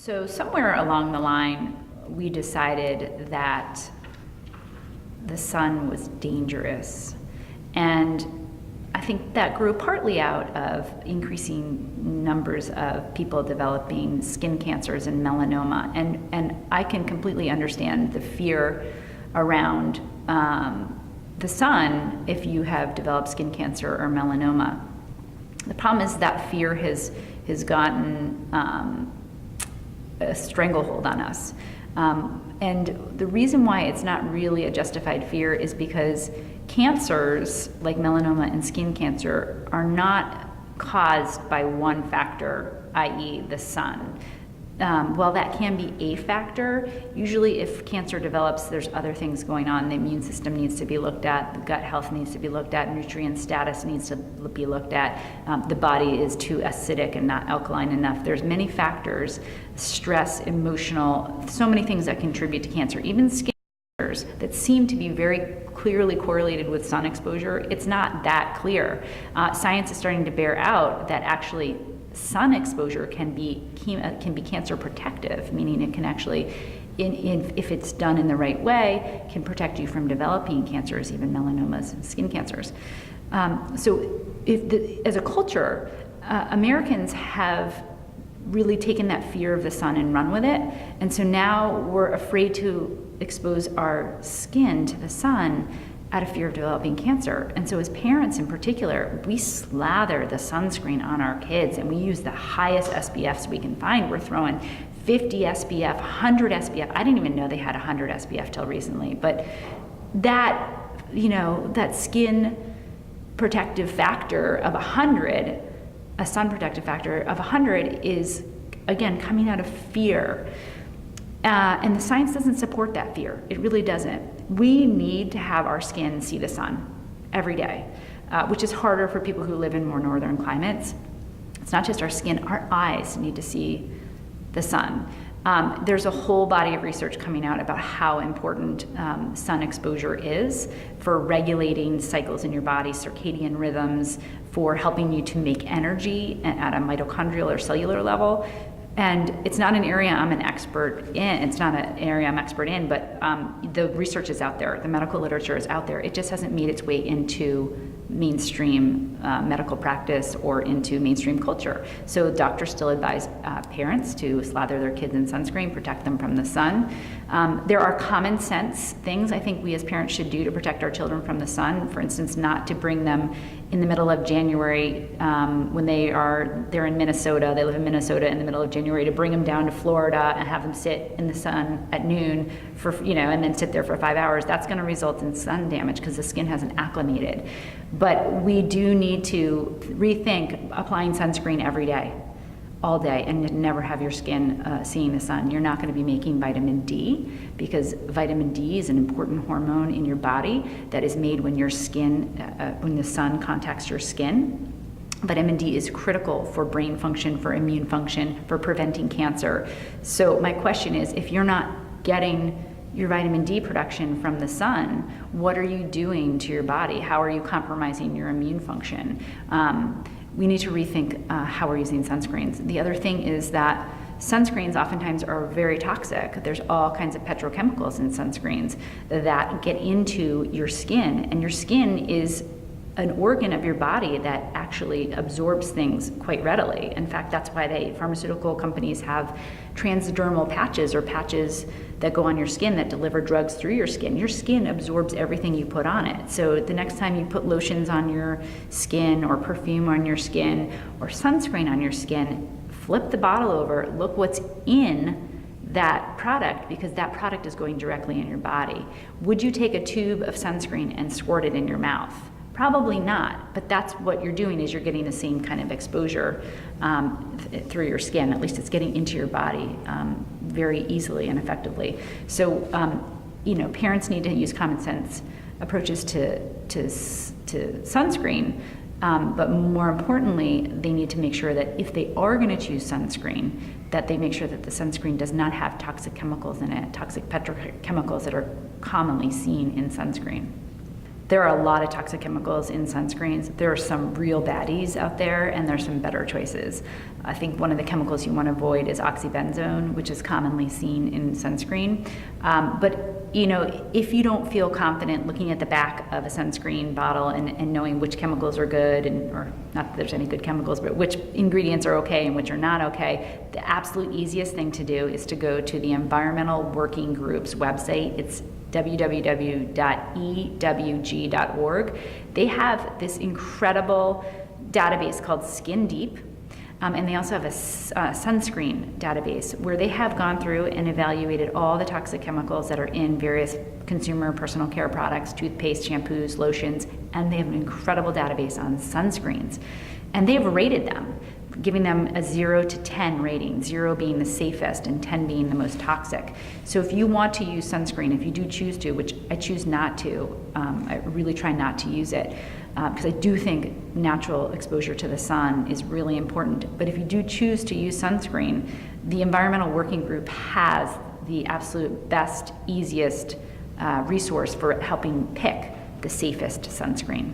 So somewhere along the line, we decided that the sun was dangerous. And I think that grew partly out of increasing numbers of people developing skin cancers and melanoma. And I can completely understand the fear around the sun if you have developed skin cancer or melanoma. The problem is that fear has gotten a stranglehold on us. And the reason why it's not really a justified fear is because cancers like melanoma and skin cancer are not caused by one factor, i.e. the sun. While that can be a factor, usually if cancer develops, there's other things going on. The immune system needs to be looked at, the gut health needs to be looked at, nutrient status needs to be looked at, the body is too acidic and not alkaline enough. There's many factors, stress, emotional, so many things that contribute to cancer. Even skin cancers that seem to be very clearly correlated with sun exposure, it's not that clear. Science is starting to bear out that actually sun exposure can be cancer protective, meaning it can actually, if it's done in the right way, can protect you from developing cancers, even melanomas and skin cancers. So as a culture, Americans have really taken that fear of the sun and run with it. And so now we're afraid to expose our skin to the sun out of fear of developing cancer. And so as parents in particular, we slather the sunscreen on our kids and we use the highest SPFs we can find. We're throwing 50 SPF, 100 SPF. I didn't even know they had 100 SPF till recently. But that, that skin protective factor of 100, a sun protective factor of 100 is, again, coming out of fear. And the science doesn't support that fear. It really doesn't. We need to have our skin see the sun every day, which is harder for people who live in more northern climates. It's not just our skin, our eyes need to see the sun. There's a whole body of research coming out about how important sun exposure is for regulating cycles in your body, circadian rhythms, for helping you to make energy at a mitochondrial or cellular level. And it's not an area I'm an expert in. It's not an area I'm expert in, but the research is out there. The medical literature is out there. It just hasn't made its way into mainstream medical practice or into mainstream culture. So doctors still advise parents to slather their kids in sunscreen, protect them from the sun. There are common sense things I think we as parents should do to protect our children from the sun. For instance, not to bring them in the middle of January when they're in Minnesota, they live in Minnesota in the middle of January, to bring them down to Florida and have them sit in the sun at noon for, and then sit there for 5 hours. That's going to result in sun damage because the skin hasn't acclimated. But we do need to rethink applying sunscreen every day, all day, and never have your skin seeing the sun. You're not going to be making vitamin D because vitamin D is an important hormone in your body that is made when your skin, when the sun contacts your skin. Vitamin D is critical for brain function, for immune function, for preventing cancer. So my question is, if you're not getting your vitamin D production from the sun, what are you doing to your body? How are you compromising your immune function? We need to rethink how we're using sunscreens. The other thing is that sunscreens oftentimes are very toxic. There's all kinds of petrochemicals in sunscreens that get into your skin, and your skin is an organ of your body that actually absorbs things quite readily. In fact, that's why pharmaceutical companies have transdermal patches, or patches that go on your skin that deliver drugs through your skin. Your skin absorbs everything you put on it. So the next time you put lotions on your skin, or perfume on your skin, or sunscreen on your skin, flip the bottle over, look what's in that product, because that product is going directly in your body. Would you take a tube of sunscreen and squirt it in your mouth? Probably not, but that's what you're doing, is you're getting the same kind of exposure through your skin. At least it's getting into your body very easily and effectively. So, parents need to use common sense approaches to sunscreen, but more importantly, they need to make sure that if they are going to choose sunscreen, that they make sure that the sunscreen does not have toxic chemicals in it, toxic petrochemicals that are commonly seen in sunscreen. there are a lot of toxic chemicals in sunscreens. There are some real baddies out there, and there's some better choices. I think one of the chemicals you want to avoid is oxybenzone, which is commonly seen in sunscreen. But if you don't feel confident looking at the back of a sunscreen bottle and knowing which chemicals are good, or not that there's any good chemicals, but which ingredients are okay and which are not okay, the absolute easiest thing to do is to go to the Environmental Working Group's website. It's www.ewg.org. They have this incredible database called Skin Deep. And they also have a sunscreen database where they have gone through and evaluated all the toxic chemicals that are in various consumer personal care products, toothpaste, shampoos, lotions, and they have an incredible database on sunscreens. And they've rated them, giving them a 0 to 10 rating, 0 being the safest and 10 being the most toxic. So if you want to use sunscreen, if you do choose to, which I choose not to, I really try not to use it, because I do think natural exposure to the sun is really important. But if you do choose to use sunscreen, the Environmental Working Group has the absolute best, easiest resource for helping pick the safest sunscreen.